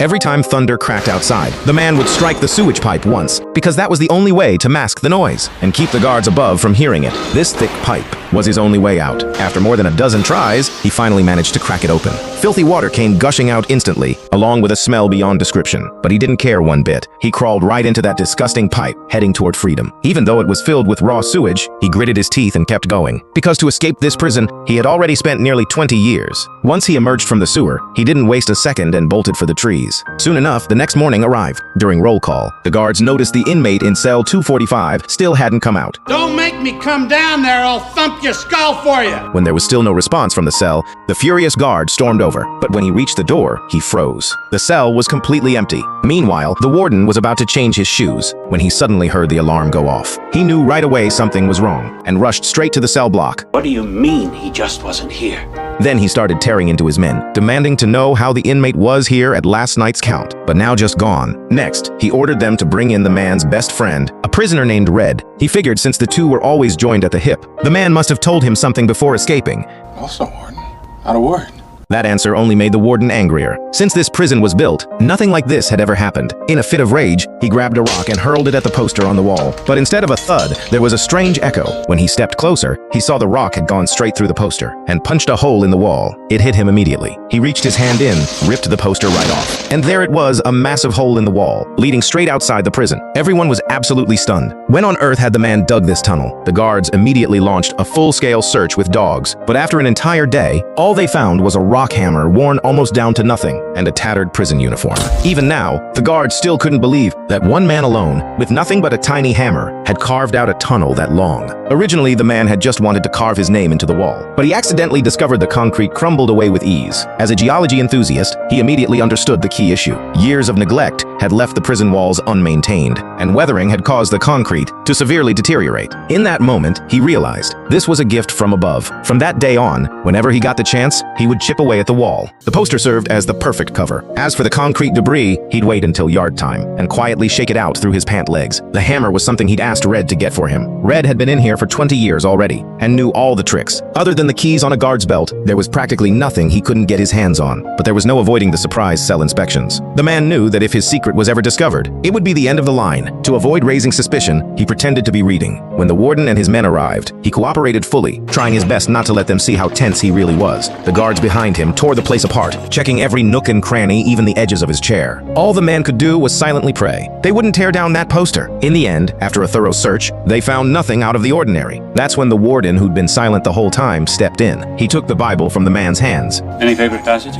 Every time thunder cracked outside, the man would strike the sewage pipe once, because that was the only way to mask the noise and keep the guards above from hearing it. This thick pipe was his only way out. After more than a dozen tries, he finally managed to crack it open. Filthy water came gushing out instantly, along with a smell beyond description. But he didn't care one bit. He crawled right into that disgusting pipe, heading toward freedom. Even though it was filled with raw sewage, he gritted his teeth and kept going. Because to escape this prison, he had already spent nearly 20 years. Once he emerged from the sewer, he didn't waste a second and bolted for the trees. Soon enough, the next morning arrived. During roll call, the guards noticed the inmate in cell 245 still hadn't come out. Don't make me come down there, I'll thump your skull for you! When there was still no response from the cell, the furious guard stormed over. But when he reached the door, he froze. The cell was completely empty. Meanwhile, the warden was about to change his shoes when he suddenly heard the alarm go off. He knew right away something was wrong and rushed straight to the cell block. What do you mean he just wasn't here? Then he started tearing into his men, demanding to know how the inmate was here at last night's count, but now just gone. Next, he ordered them to bring in the man's best friend, a prisoner named Red. He figured since the two were always joined at the hip, the man must have told him something before escaping. Also, Warden, not a word. That answer only made the warden angrier. Since this prison was built, nothing like this had ever happened. In a fit of rage, he grabbed a rock and hurled it at the poster on the wall. But instead of a thud, there was a strange echo. When he stepped closer, he saw the rock had gone straight through the poster and punched a hole in the wall. It hit him immediately. He reached his hand in, ripped the poster right off. And there it was, a massive hole in the wall, leading straight outside the prison. Everyone was absolutely stunned. When on earth had the man dug this tunnel? The guards immediately launched a full-scale search with dogs. But after an entire day, all they found was a rock hammer worn almost down to nothing and a tattered prison uniform. Even now, the guards still couldn't believe that one man alone, with nothing but a tiny hammer, had carved out a tunnel that long. Originally, the man had just wanted to carve his name into the wall, but he accidentally discovered the concrete crumbled away with ease. As a geology enthusiast, he immediately understood the key issue. Years of neglect had left the prison walls unmaintained, and weathering had caused the concrete to severely deteriorate. In that moment, he realized this was a gift from above. From that day on, whenever he got the chance, he would chip away at the wall. The poster served as the perfect cover. As for the concrete debris, he'd wait until yard time and quietly shake it out through his pant legs. The hammer was something he'd asked Red to get for him. Red had been in here for 20 years already and knew all the tricks. Other than the keys on a guard's belt, there was practically nothing he couldn't get his hands on. But there was no avoiding the surprise cell inspections. The man knew that if his secret was ever discovered, it would be the end of the line. To avoid raising suspicion, he pretended to be reading. When the warden and his men arrived, he cooperated fully, trying his best not to let them see how tense he really was. The guards behind him tore the place apart, checking every nook and cranny, even the edges of his chair. All the man could do was silently pray. They wouldn't tear down that poster. In the end, after a thorough search, they found nothing out of the ordinary. That's when the warden, who'd been silent the whole time, stepped in. He took the Bible from the man's hands. Any favorite passages?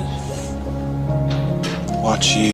Watch ye